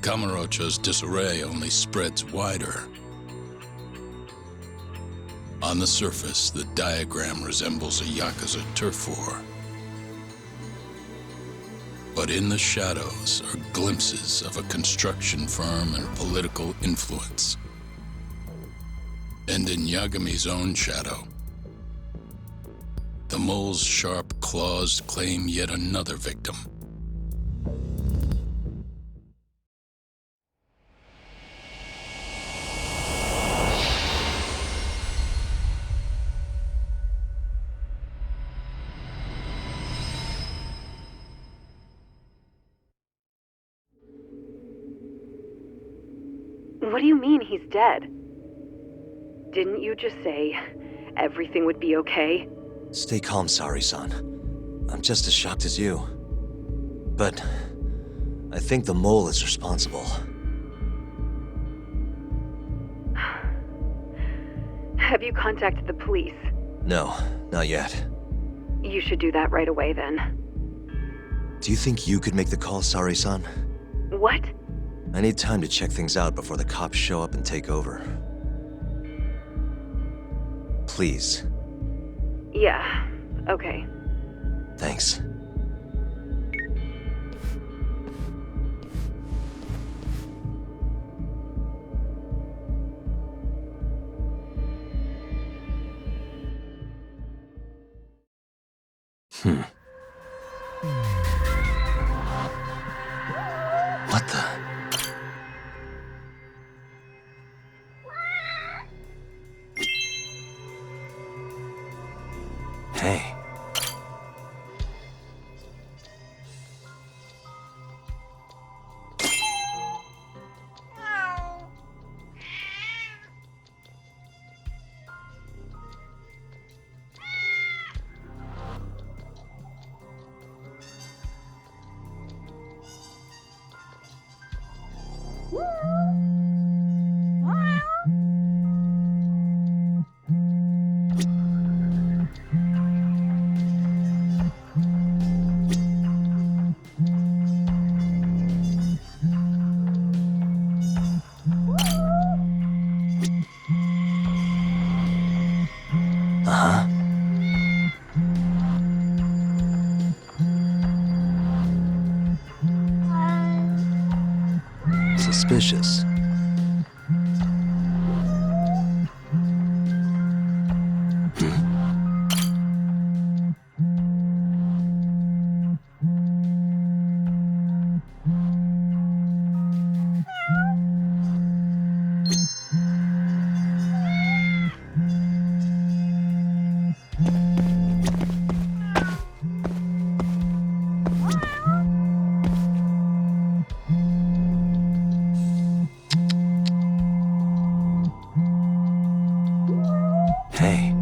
Kamurocho's disarray only spreads wider. On the surface, the diagram resembles a Yakuza turf war. But in the shadows are glimpses of a construction firm and political influence. And in Yagami's own shadow, the mole's sharp claws claim yet another victim. What do you mean he's dead? Didn't you just say everything would be okay? Stay calm, Sari-san. I'm just as shocked as you. But I think the mole is responsible. Have you contacted the police? No, not yet. You should do that right away then. Do you think you could make the call, Sari-san? What? I need time to check things out before the cops show up and take over. Please. Yeah, okay. Thanks. What the? Hey. Suspicious. Hey.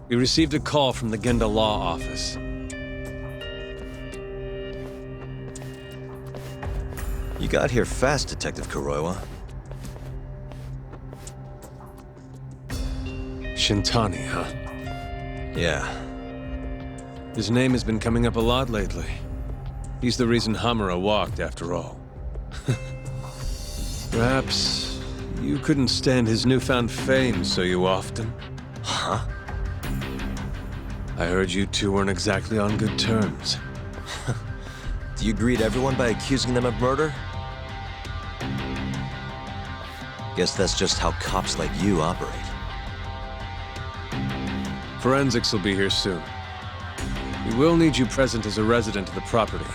We received a call from the Genda Law Office. You got here fast, Detective Kuroiwa. Shintani, huh? Yeah. His name has been coming up a lot lately. He's the reason Hamura walked, after all. Perhaps you couldn't stand his newfound fame so you often. Huh? I heard you two weren't exactly on good terms. Do you greet everyone by accusing them of murder? Guess that's just how cops like you operate. Forensics will be here soon. We will need you present as a resident of the property.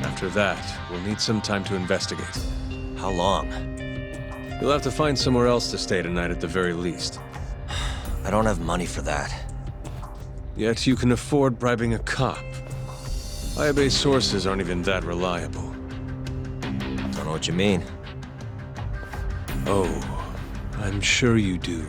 After that, we'll need some time to investigate. How long? You'll have to find somewhere else to stay tonight at the very least. I don't have money for that. Yet you can afford bribing a cop. Fire-based sources aren't even that reliable. Don't know what you mean. Oh, I'm sure you do.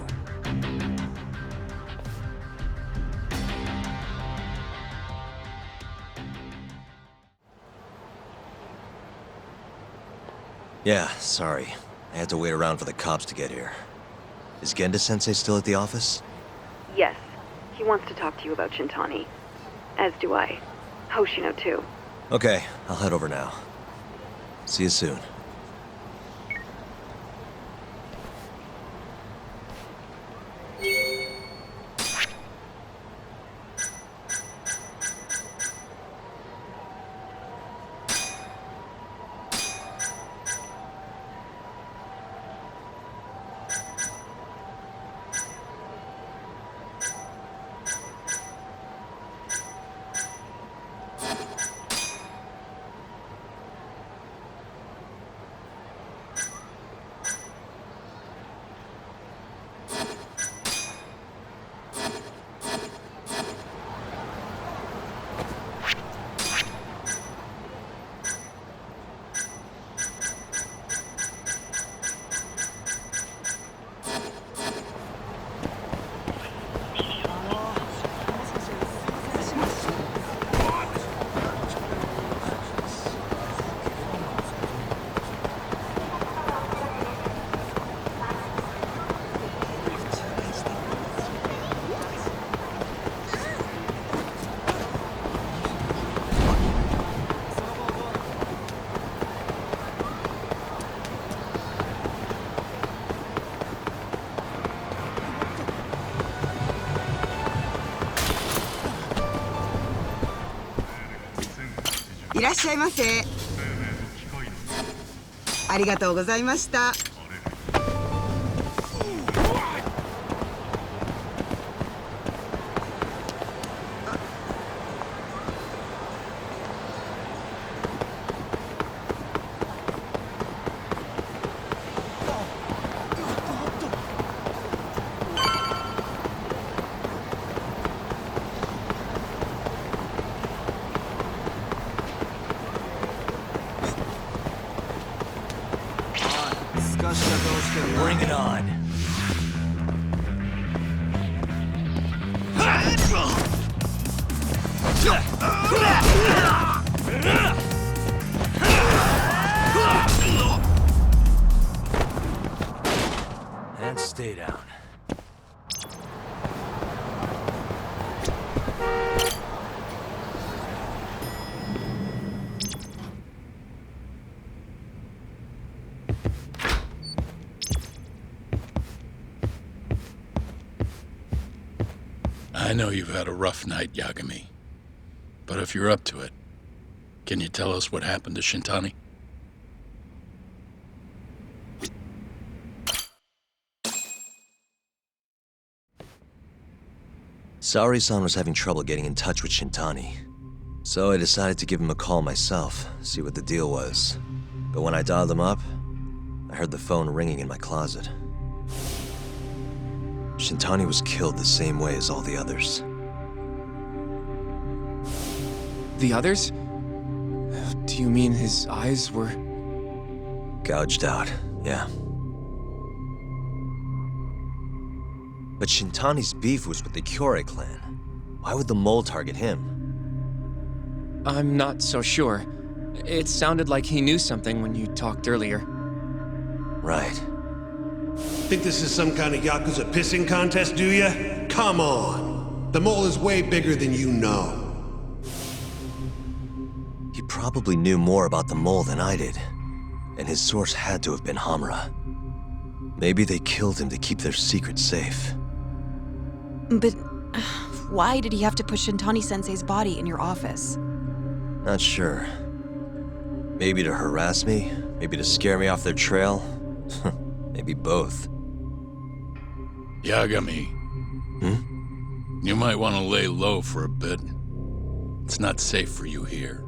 Yeah, sorry. I had to wait around for the cops to get here. Is Genda-sensei still at the office? Yes. He wants to talk to you about Shintani. As do I. Hoshino, too. Okay, I'll head over now. See you soon.いらっしゃいませ。ありがとうございました。Bring it on. And stay down. I know you've had a rough night, Yagami. But if you're up to it, can you tell us what happened to Shintani? Saori-san was having trouble getting in touch with Shintani. So I decided to give him a call myself, see what the deal was. But when I dialed him up, I heard the phone ringing in my closet. Shintani was killed the same way as all the others. The others? Do you mean his eyes were... Gouged out, yeah. But Shintani's beef was with the Kyorei clan. Why would the mole target him? I'm not so sure. It sounded like he knew something when you talked earlier. Right. Think this is some kind of Yakuza pissing contest, do ya? Come on! The mole is way bigger than you know. He probably knew more about the mole than I did. And his source had to have been Hamura. Maybe they killed him to keep their secret safe. But why did he have to put Shintani-sensei's body in your office? Not sure. Maybe to harass me, maybe to scare me off their trail. Maybe both. Yagami. You might want to lay low for a bit. It's not safe for you here.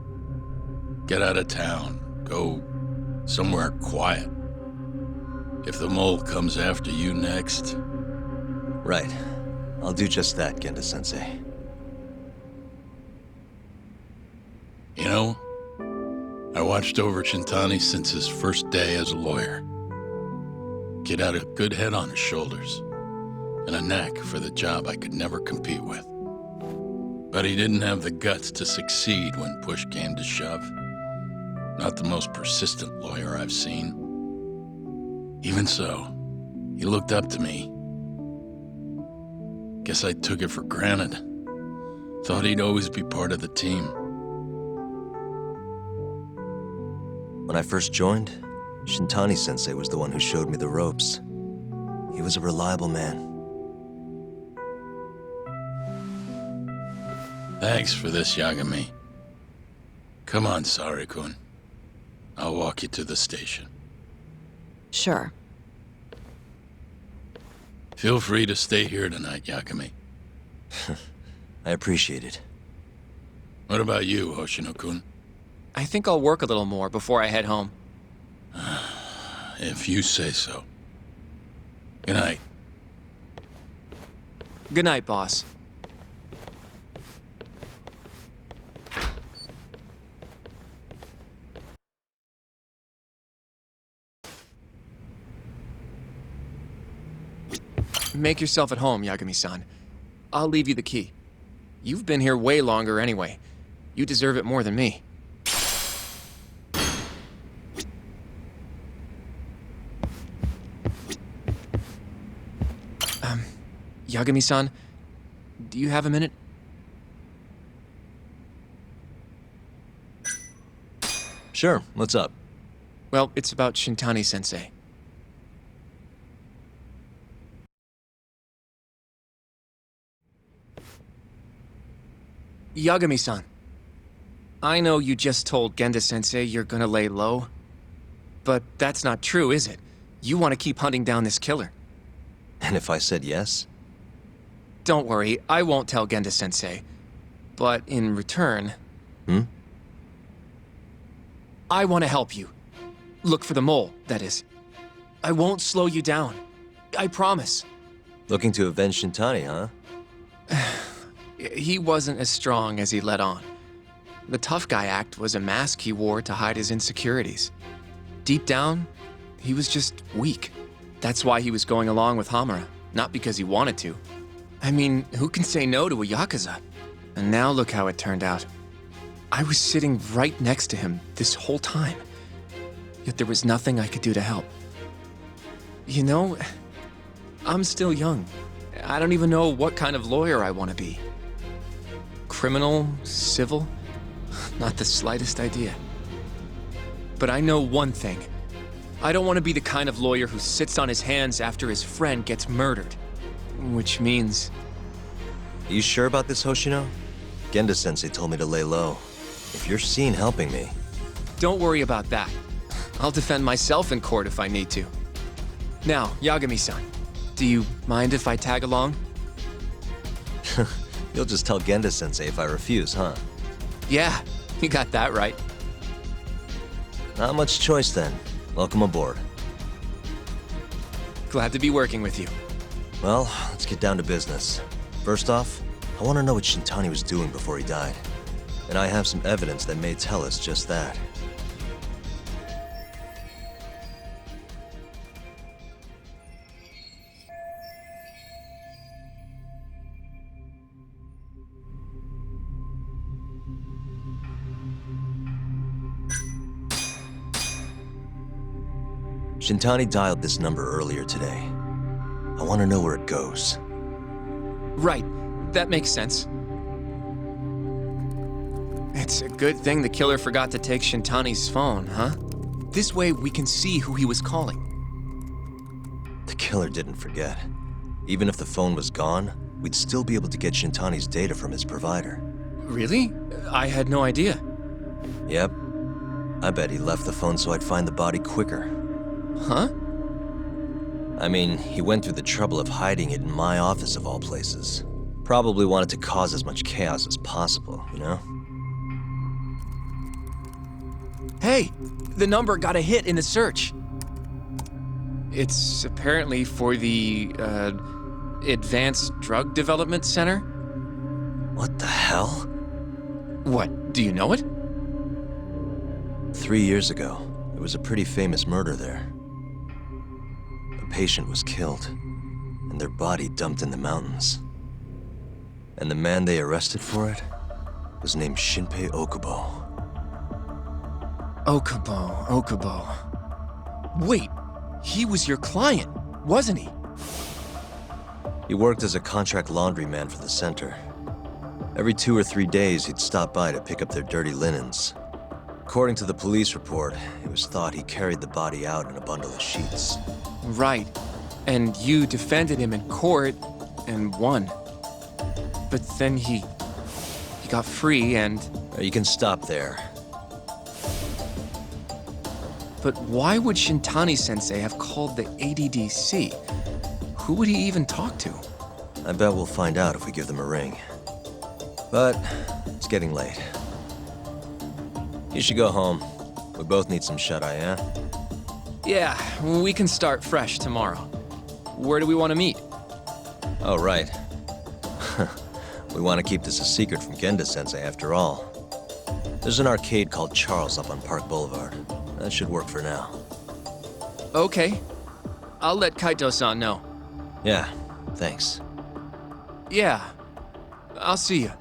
Get out of town. Go somewhere quiet. If the mole comes after you next... Right. I'll do just that, Genda-sensei. You know, I watched over Shintani since his first day as a lawyer. Kid had a good head on his shoulders, and a knack for the job I could never compete with. But he didn't have the guts to succeed when push came to shove. Not the most persistent lawyer I've seen. Even so, he looked up to me. Guess I took it for granted. Thought he'd always be part of the team. When I first joined, Shintani-sensei was the one who showed me the ropes. He was a reliable man. Thanks for this, Yagami. Come on, Sari-kun. I'll walk you to the station. Sure. Feel free to stay here tonight, Yagami. I appreciate it. What about you, Hoshino-kun? I think I'll work a little more before I head home. If you say so. Good night. Good night, boss. Make yourself at home, Yagami-san. I'll leave you the key. You've been here way longer anyway. You deserve it more than me. Yagami-san, do you have a minute? Sure, what's up? Well, it's about Shintani-sensei. Yagami-san, I know you just told Genda-sensei you're gonna lay low, but that's not true, is it? You want to keep hunting down this killer. And if I said yes? Don't worry, I won't tell Genda-sensei. But in return... I want to help you. Look for the mole, that is. I won't slow you down. I promise. Looking to avenge Shintani, huh? He wasn't as strong as he let on. The tough guy act was a mask he wore to hide his insecurities. Deep down, he was just weak. That's why he was going along with Hamura, not because he wanted to. I mean, who can say no to a Yakuza? And now look how it turned out. I was sitting right next to him this whole time, yet there was nothing I could do to help. You know, I'm still young. I don't even know what kind of lawyer I want to be. Criminal? Civil? Not the slightest idea. But I know one thing. I don't want to be the kind of lawyer who sits on his hands after his friend gets murdered. Which means... You sure about this, Hoshino? Genda-sensei told me to lay low. If you're seen helping me... Don't worry about that. I'll defend myself in court if I need to. Now, Yagami-san, do you mind if I tag along? You'll just tell Genda-sensei if I refuse, huh? Yeah, you got that right. Not much choice then. Welcome aboard. Glad to be working with you. Well, let's get down to business. First off, I want to know what Shintani was doing before he died. And I have some evidence that may tell us just that. Shintani dialed this number earlier today. I want to know where it goes. Right, that makes sense. It's a good thing the killer forgot to take Shintani's phone, huh? This way we can see who he was calling. The killer didn't forget. Even if the phone was gone, we'd still be able to get Shintani's data from his provider. Really? I had no idea. Yep. I bet he left the phone so I'd find the body quicker. Huh? I mean, he went through the trouble of hiding it in my office of all places. Probably wanted to cause as much chaos as possible, you know? Hey, the number got a hit in the search. It's apparently for the, Advanced Drug Development Center? What the hell? What, do you know it? 3 years ago, there was a pretty famous murder there. A patient was killed, and their body dumped in the mountains. And the man they arrested for it was named Shinpei Okubo. Okubo. Wait, he was your client, wasn't he? He worked as a contract laundryman for the center. Every 2 or 3 days, he'd stop by to pick up their dirty linens. According to the police report, it was thought he carried the body out in a bundle of sheets. Right. And you defended him in court and won. But then he got free and... You can stop there. But why would Shintani-sensei have called the ADDC? Who would he even talk to? I bet we'll find out if we give them a ring. But it's getting late. You should go home. We both need some shut-eye, yeah? Yeah, we can start fresh tomorrow. Where do we want to meet? Oh, right. We want to keep this a secret from Genda-sensei after all. There's an arcade called Charles up on Park Boulevard. That should work for now. Okay. I'll let Kaito-san know. Yeah, thanks. Yeah. I'll see you.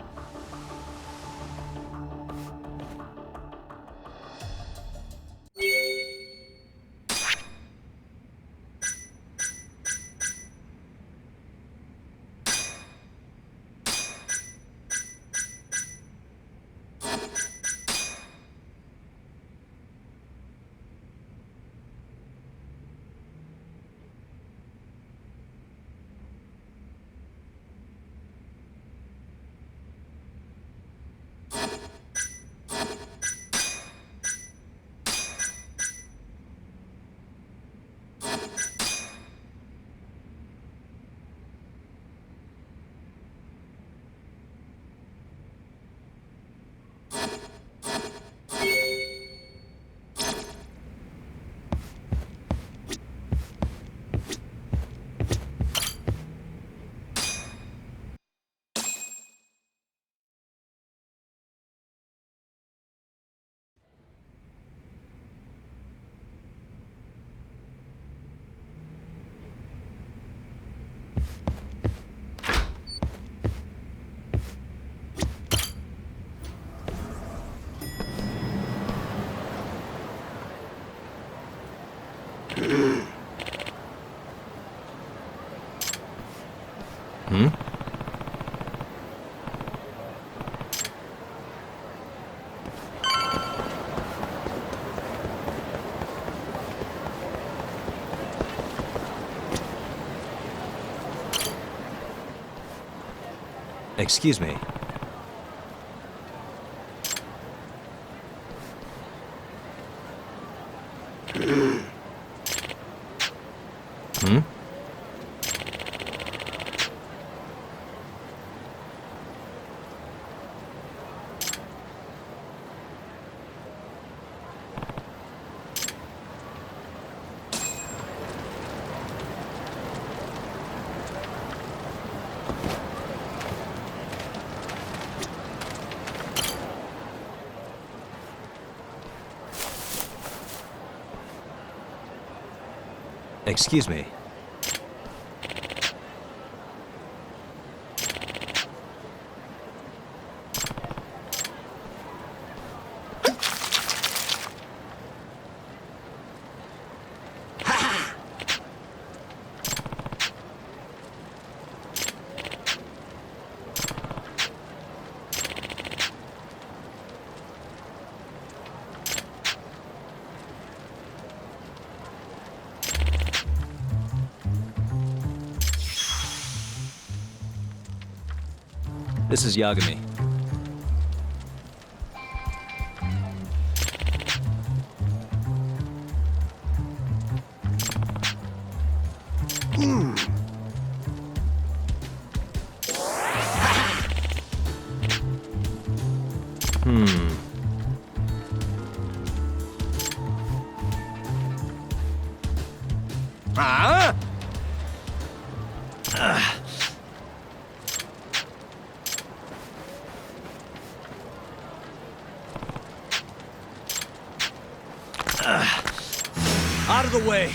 Excuse me. Excuse me. This is Yagami. Out of the way!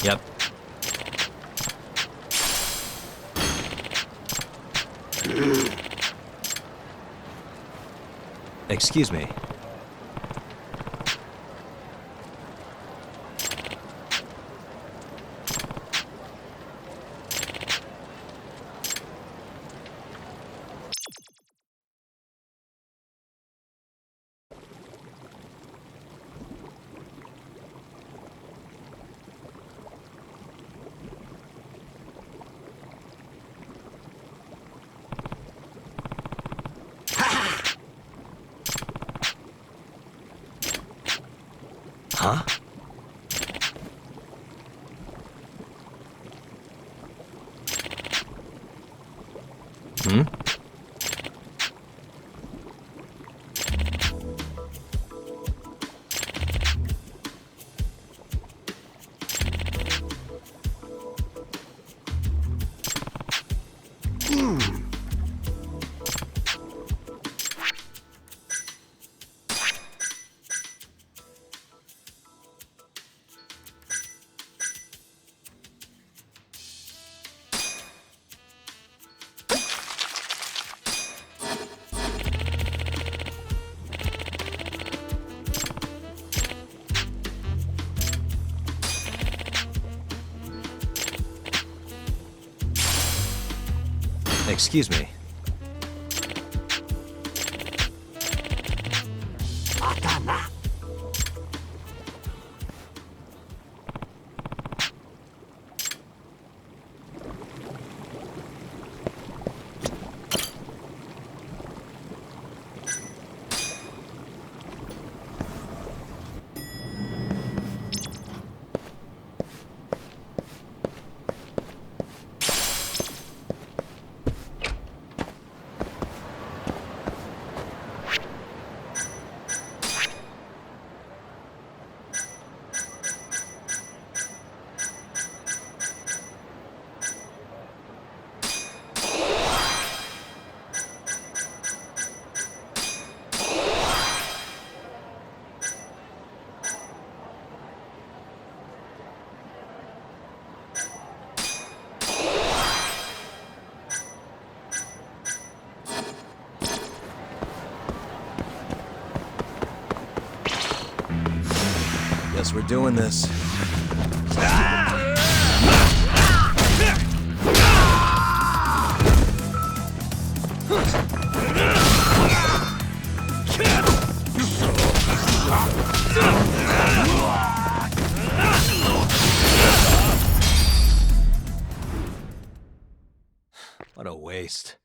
Yep. Excuse me. Huh? Hmm? Excuse me. Guess we're doing this. What a waste.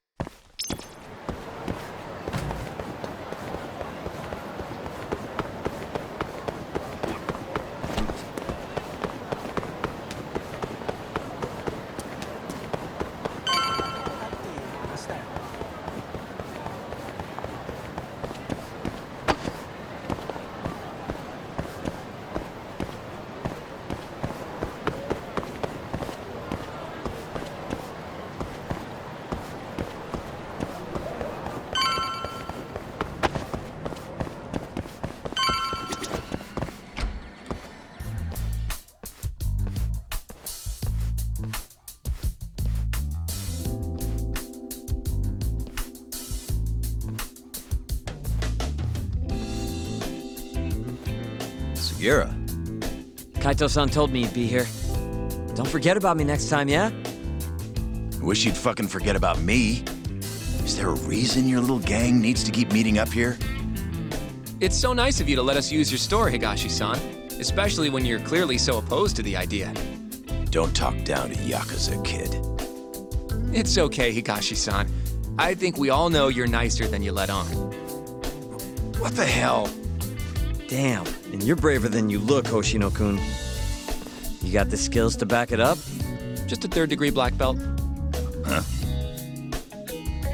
Sugiura. Kaito-san told me you'd be here. Don't forget about me next time, yeah? Wish you'd fucking forget about me. Is there a reason your little gang needs to keep meeting up here? It's so nice of you to let us use your store, Higashi-san. Especially when you're clearly so opposed to the idea. Don't talk down to Yakuza, kid. It's okay, Higashi-san. I think we all know you're nicer than you let on. What the hell? Damn, and you're braver than you look, Hoshino-kun. You got the skills to back it up? Just a third-degree black belt. Huh?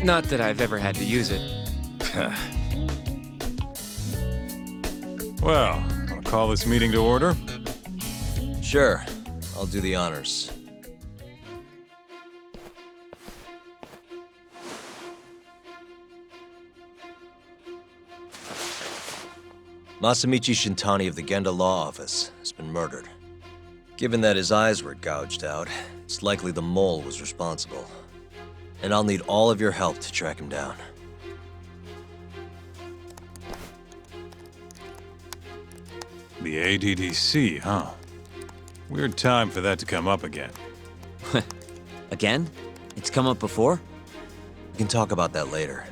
Not that I've ever had to use it. Well, I'll call this meeting to order. Sure, I'll do the honors. Masamichi Shintani of the Genda Law Office has been murdered. Given that his eyes were gouged out, it's likely the mole was responsible. And I'll need all of your help to track him down. The ADDC, huh? Weird time for that to come up again. Again? It's come up before? We can talk about that later.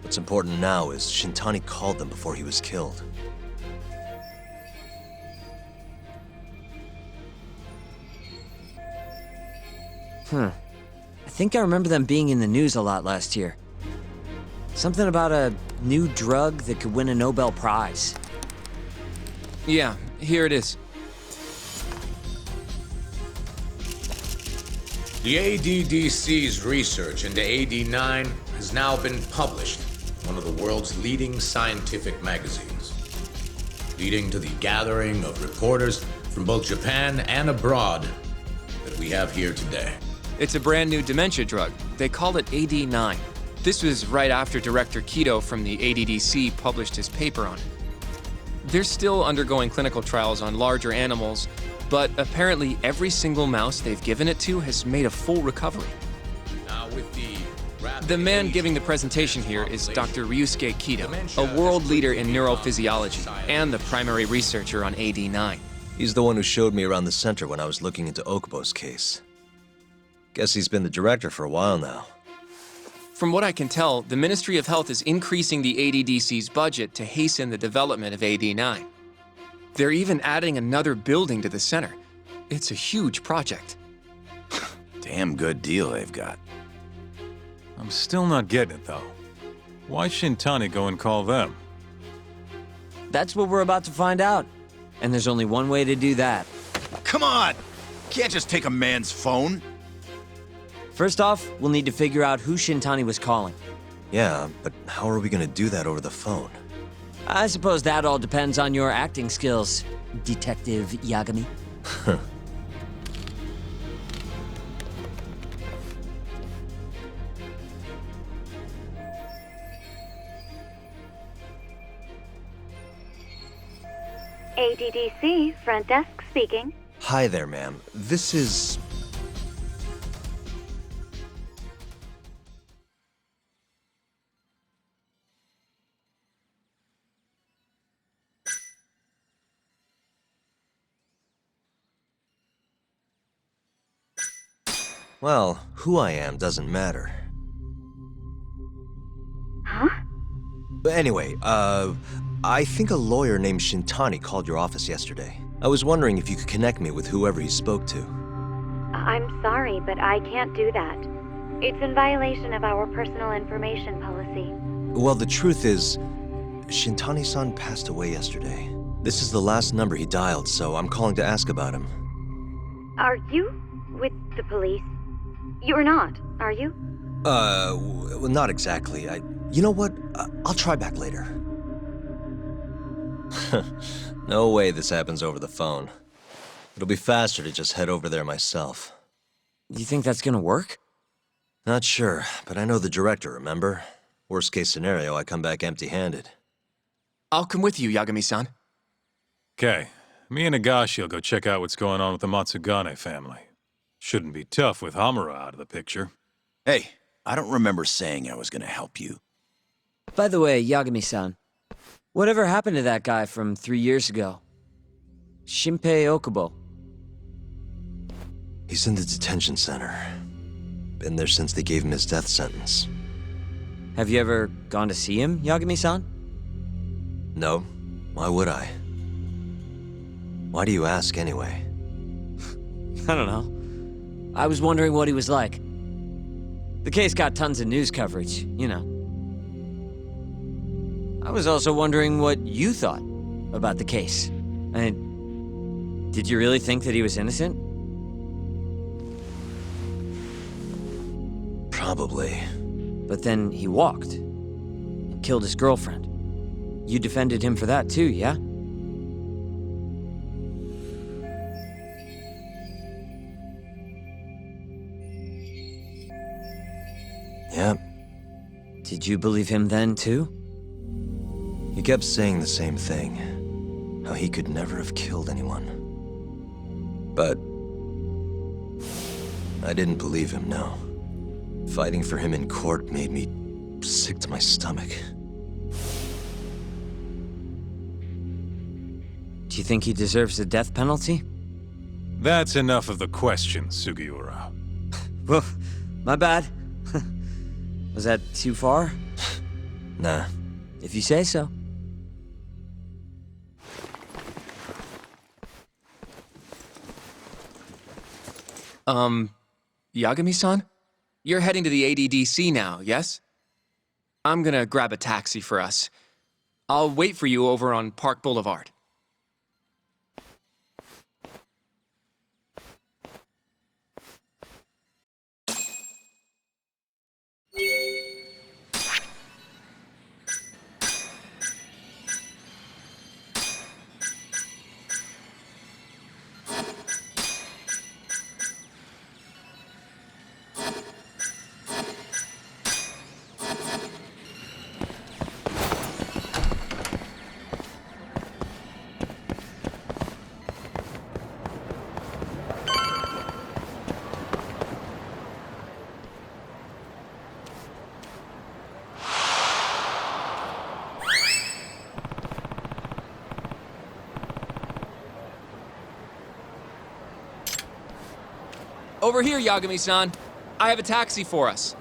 What's important now is Shintani called them before he was killed. I think I remember them being in the news a lot last year. Something about a new drug that could win a Nobel Prize. Yeah, Here it is. The ADDC's research into AD9 has now been published in one of the world's leading scientific magazines, leading to the gathering of reporters from both Japan and abroad that we have here today. It's a brand new dementia drug. They call it AD9. This was right after Director Kido from the ADDC published his paper on it. They're still undergoing clinical trials on larger animals, but apparently every single mouse they've given it to has made a full recovery. Now with The man giving the presentation here is Dr. Ryusuke Kido, a world leader in neurophysiology and the primary researcher on AD9. He's the one who showed me around the center when I was looking into Okubo's case. Guess he's been the director for a while now. From what I can tell, the Ministry of Health is increasing the ADDC's budget to hasten the development of AD9. They're even adding another building to the center. It's a huge project. Damn good deal they've got. I'm still not getting it, though. Why Shintani go and call them? That's what we're about to find out. And there's only one way to do that. Come on! Can't just take a man's phone. First off, we'll need to figure out who Shintani was calling. Yeah, but how are we gonna do that over the phone? I suppose that all depends on your acting skills, Detective Yagami. ADDC, front desk speaking. Hi there, ma'am. This is... Well, who I am doesn't matter. Huh? But anyway, I think a lawyer named Shintani called your office yesterday. I was wondering if you could connect me with whoever he spoke to. I'm sorry, but I can't do that. It's in violation of our personal information policy. Well, the truth is, Shintani-san passed away yesterday. This is the last number he dialed, so I'm calling to ask about him. Are you with the police? You're not, are you? Well, not exactly. You know what? I'll try back later. No way this happens over the phone. It'll be faster to just head over there myself. You think that's gonna work? Not sure, but I know the director, remember? Worst case scenario, I come back empty-handed. I'll come with you, Yagami-san. Okay, me and Nagashi will go check out what's going on with the Matsugane family. Shouldn't be tough with Hamura out of the picture. Hey, I don't remember saying I was gonna help you. By the way, Yagami-san, whatever happened to that guy from 3 years ago? Shinpei Okubo. He's in the detention center. Been there since they gave him his death sentence. Have you ever gone to see him, Yagami-san? No. Why would I? Why do you ask, anyway? I don't know. I was wondering what he was like. The case got tons of news coverage, you know. I was also wondering what you thought about the case. Did you really think that he was innocent? Probably. But then he walked and killed his girlfriend. You defended him for that too, yeah? Yep. Did you believe him then too? He kept saying the same thing. How he could never have killed anyone. But... I didn't believe him, no. Fighting for him in court made me sick to my stomach. Do you think he deserves the death penalty? That's enough of the question, Sugiura. Well, my bad. Was that too far? Nah. If you say so. Yagami-san? You're heading to the ADDC now, yes? I'm gonna grab a taxi for us. I'll wait for you over on Park Boulevard. Over here, Yagami-san. I have a taxi for us.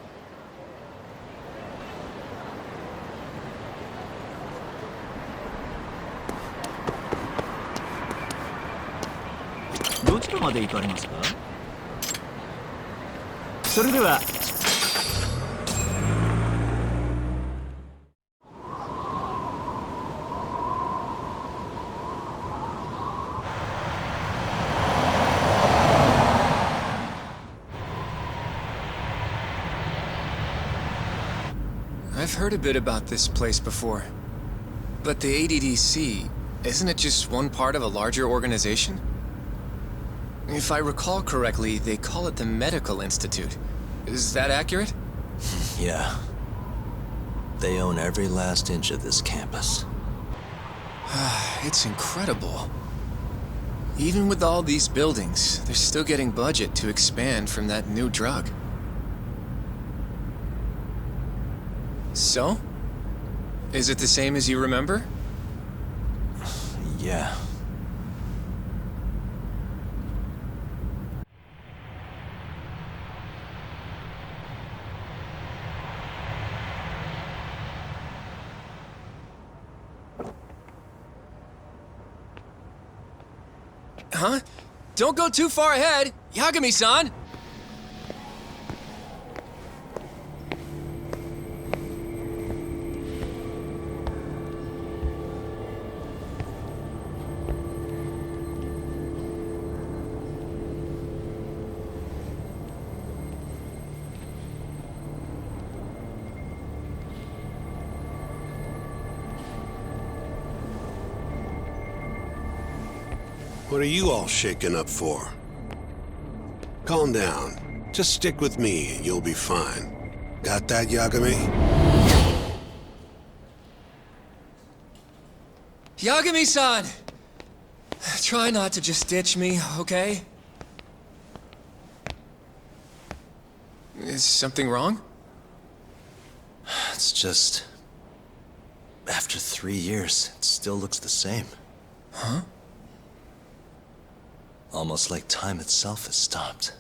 I've heard a bit about this place before. But the ADDC, isn't it just one part of a larger organization? If I recall correctly, they call it the Medical Institute. Is that accurate? Yeah. They own every last inch of this campus. It's incredible. Even with all these buildings, they're still getting budget to expand from that new drug. So? Is it the same as you remember? Yeah. Huh? Don't go too far ahead, Yagami-san! What are you all shaken up for? Calm down. Just stick with me and you'll be fine. Got that, Yagami? Yagami-san! Try not to just ditch me, okay? Is something wrong? It's just... After 3 years, it still looks the same. Huh? Almost like time itself has stopped.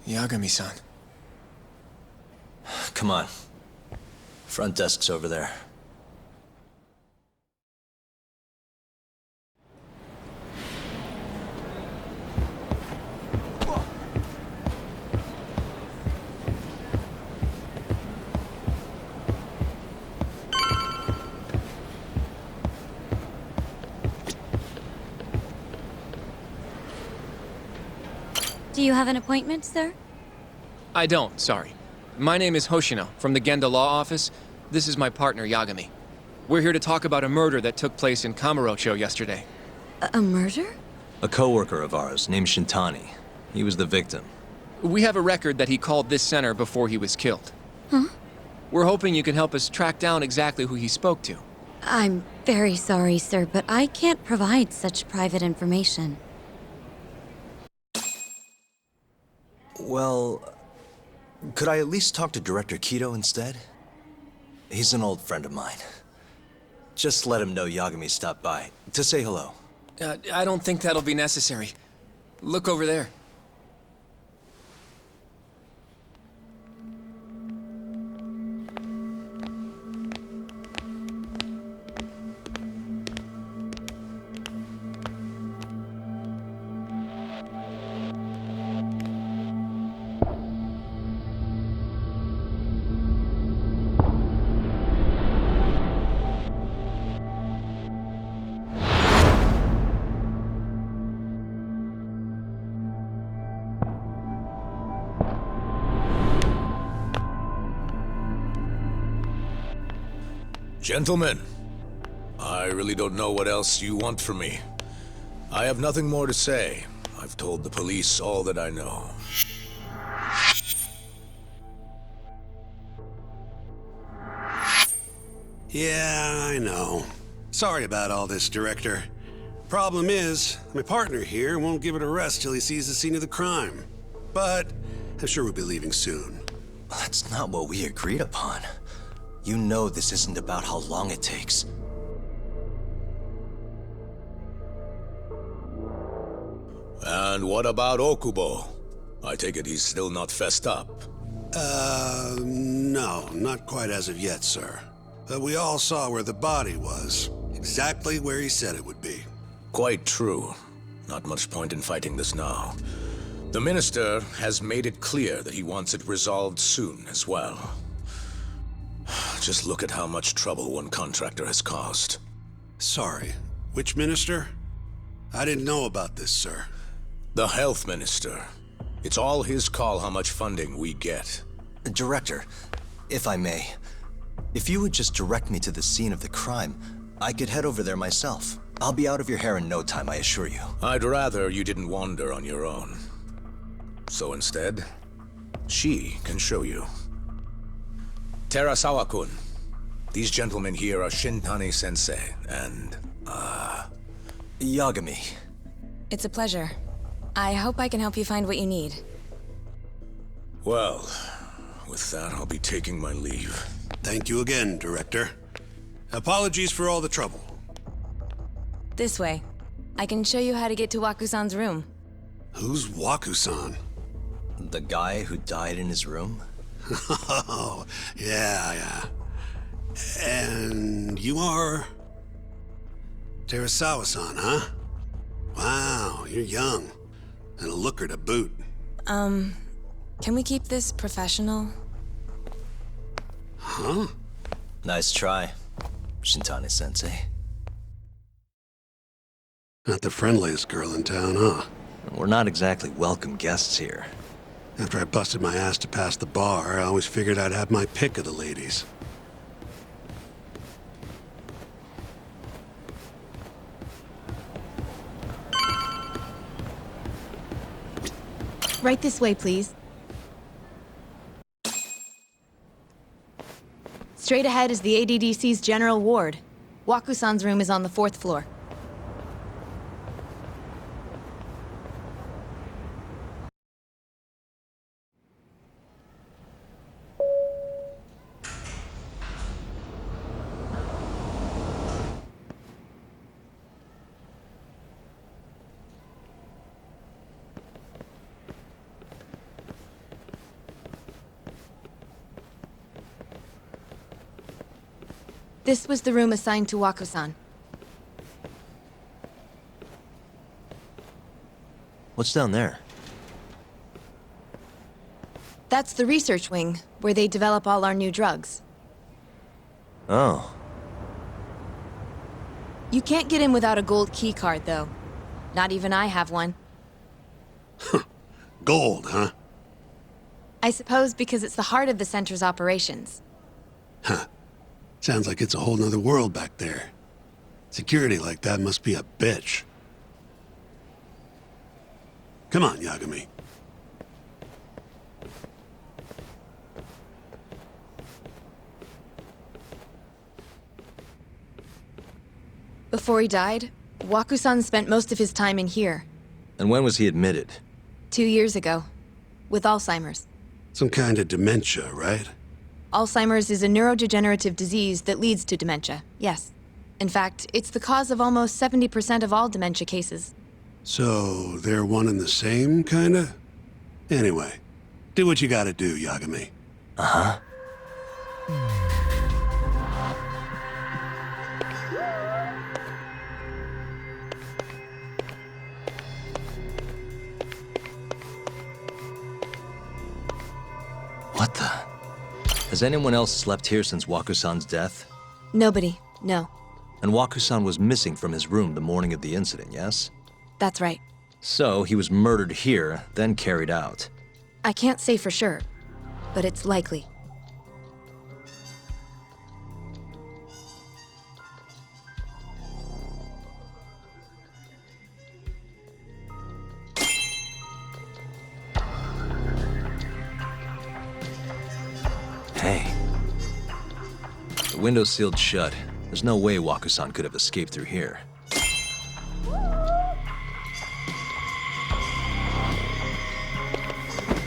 Yagami-san. Come on. Front desk's over there. Do you have an appointment, sir? I don't, sorry. My name is Hoshino, from the Genda Law Office. This is my partner, Yagami. We're here to talk about a murder that took place in Kamurocho yesterday. A murder? A coworker of ours named Shintani. He was the victim. We have a record that he called this center before he was killed. Huh? We're hoping you can help us track down exactly who he spoke to. I'm very sorry, sir, but I can't provide such private information. Well, could I at least talk to Director Kido instead? He's an old friend of mine. Just let him know Yagami stopped by, to say hello. I don't think that'll be necessary. Look over there. Gentlemen, I really don't know what else you want from me. I have nothing more to say. I've told the police all that I know. Yeah, I know. Sorry about all this, Director. Problem is, my partner here won't give it a rest till he sees the scene of the crime. But I'm sure we'll be leaving soon. That's not what we agreed upon. You know this isn't about how long it takes. And what about Okubo? I take it he's still not fessed up. No, not quite as of yet, sir. But we all saw where the body was. Exactly where he said it would be. Quite true. Not much point in fighting this now. The Minister has made it clear that he wants it resolved soon as well. Just look at how much trouble one contractor has caused. Sorry, which minister? I didn't know about this, sir. The Health Minister. It's all his call how much funding we get. Director, if I may, if you would just direct me to the scene of the crime, I could head over there myself. I'll be out of your hair in no time, I assure you. I'd rather you didn't wander on your own. So instead, she can show you. Terasawa-kun, these gentlemen here are Shintani-sensei and, Yagami. It's a pleasure. I hope I can help you find what you need. Well, with that, I'll be taking my leave. Thank you again, Director. Apologies for all the trouble. This way. I can show you how to get to Waku-san's room. Who's Waku-san? The guy who died in his room? Oh, yeah. And you are... Terasawa-san, huh? Wow, you're young. And a looker to boot. Can we keep this professional? Huh? Nice try, Shintani-sensei. Not the friendliest girl in town, huh? We're not exactly welcome guests here. After I busted my ass to pass the bar, I always figured I'd have my pick of the ladies. Right this way, please. Straight ahead is the ADDC's general ward. Waku-san's room is on the 4th floor. This was the room assigned to Waku-san. What's down there? That's the research wing, where they develop all our new drugs. Oh. You can't get in without a gold key card, though. Not even I have one. Gold, huh? I suppose because it's the heart of the center's operations. Huh. Sounds like it's a whole nother world back there. Security like that must be a bitch. Come on, Yagami. Before he died, Waku-san spent most of his time in here. And when was he admitted? 2 years ago. With Alzheimer's. Some kind of dementia, right? Alzheimer's is a neurodegenerative disease that leads to dementia, yes. In fact, it's the cause of almost 70% of all dementia cases. So, they're one and the same, kinda? Anyway, do what you gotta do, Yagami. Uh-huh. What the? Has anyone else slept here since Waku-san's death? Nobody, no. And Waku-san was missing from his room the morning of the incident, yes? That's right. So, he was murdered here, then carried out. I can't say for sure, but it's likely. Hey. The window's sealed shut. There's no way Waku-san could have escaped through here.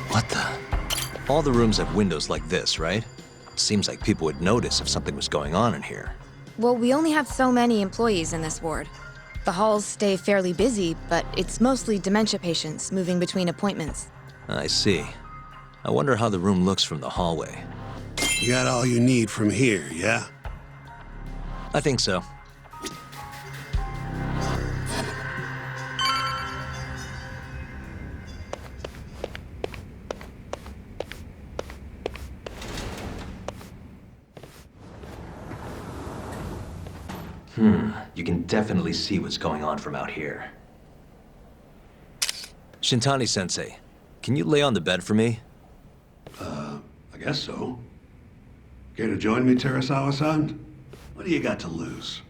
What the? All the rooms have windows like this, right? Seems like people would notice if something was going on in here. Well, we only have so many employees in this ward. The halls stay fairly busy, but it's mostly dementia patients moving between appointments. I see. I wonder how the room looks from the hallway. You got all you need from here, yeah? I think so. You can definitely see what's going on from out here. Shintani-sensei, can you lay on the bed for me? I guess so. Care to join me, Terasawa-san? What do you got to lose?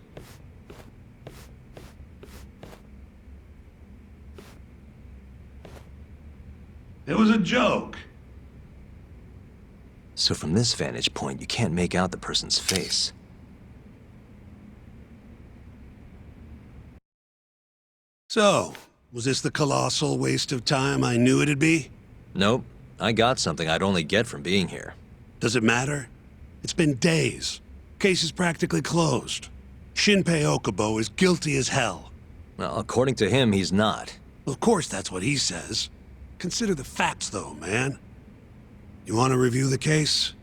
It was a joke. So from this vantage point, you can't make out the person's face. So, was this the colossal waste of time I knew it'd be? Nope. I got something I'd only get from being here. Does it matter? It's been days. Case is practically closed. Shinpei Okubo is guilty as hell. Well, according to him, he's not. Of course that's what he says. Consider the facts, though, man. You want to review the case?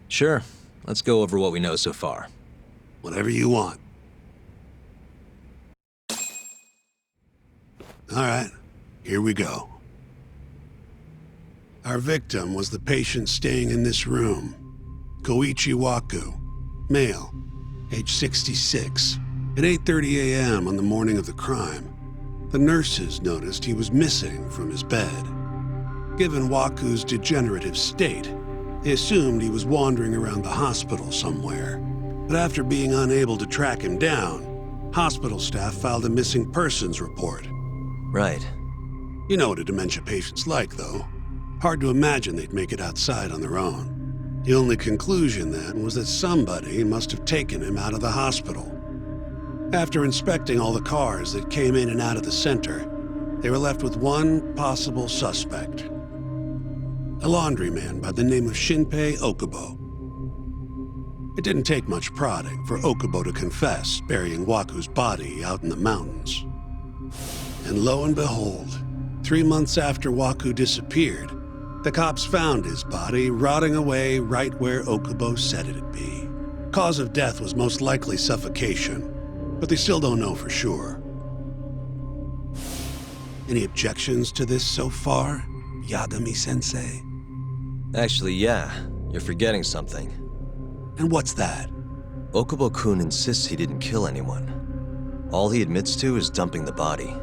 Sure. Let's go over what we know so far. Whatever you want. All right, here we go. Our victim was the patient staying in this room. Koichi Waku, male, age 66. At 8:30 a.m. on the morning of the crime, the nurses noticed he was missing from his bed. Given Waku's degenerative state, they assumed he was wandering around the hospital somewhere. But after being unable to track him down, hospital staff filed a missing persons report. Right. You know what a dementia patient's like, though. Hard to imagine they'd make it outside on their own. The only conclusion then was that somebody must have taken him out of the hospital. After inspecting all the cars that came in and out of the center, they were left with one possible suspect. A laundryman by the name of Shinpei Okubo. It didn't take much prodding for Okubo to confess burying Waku's body out in the mountains. And lo and behold, 3 months after Waku disappeared, the cops found his body rotting away right where Okubo said it'd be. Cause of death was most likely suffocation, but they still don't know for sure. Any objections to this so far, Yagami-sensei? Actually, yeah. You're forgetting something. And what's that? Okubo-kun insists he didn't kill anyone. All he admits to is dumping the body.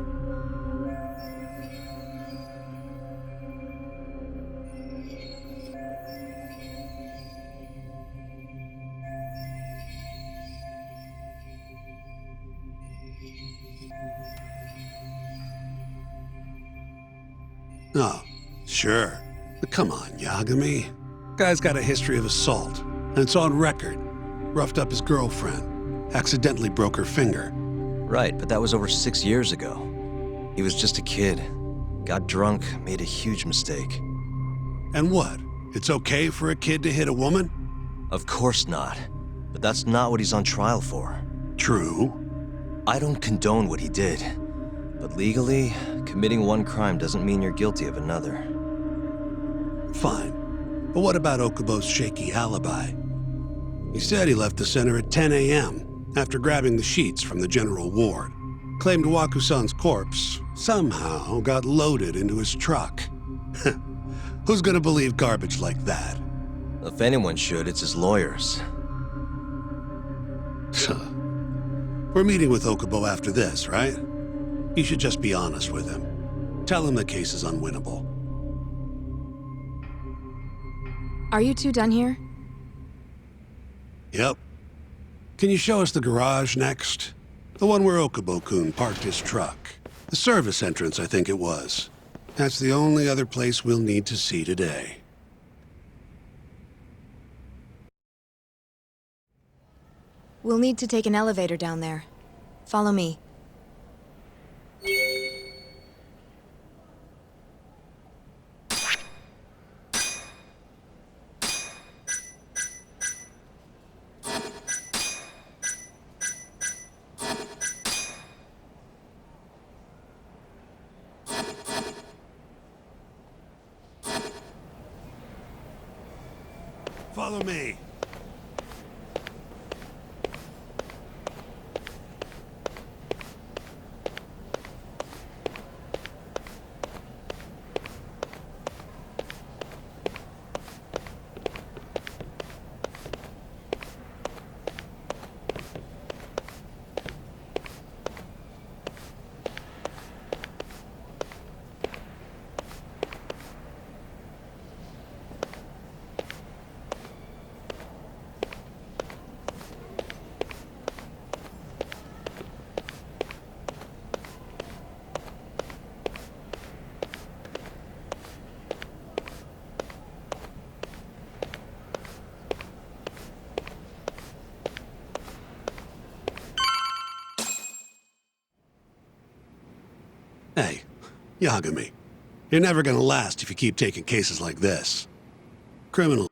Oh, sure. But come on, Yagami. Guy's got a history of assault, and it's on record. Roughed up his girlfriend, accidentally broke her finger. Right, but that was over 6 years ago. He was just a kid. Got drunk, made a huge mistake. And what? It's okay for a kid to hit a woman? Of course not. But that's not what he's on trial for. True. I don't condone what he did. But legally, committing one crime doesn't mean you're guilty of another. Fine. But what about Okubo's shaky alibi? He said he left the center at 10 a.m. after grabbing the sheets from the general ward. Claimed Waku-san's corpse somehow got loaded into his truck. Who's gonna believe garbage like that? If anyone should, it's his lawyers. We're meeting with Okubo after this, right? You should just be honest with him. Tell him the case is unwinnable. Are you two done here? Yep. Can you show us the garage next? The one where Okubo-kun parked his truck. The service entrance, I think it was. That's the only other place we'll need to see today. We'll need to take an elevator down there. Follow me. Follow me. Hey, Yagami, you're never gonna last if you keep taking cases like this. Criminal.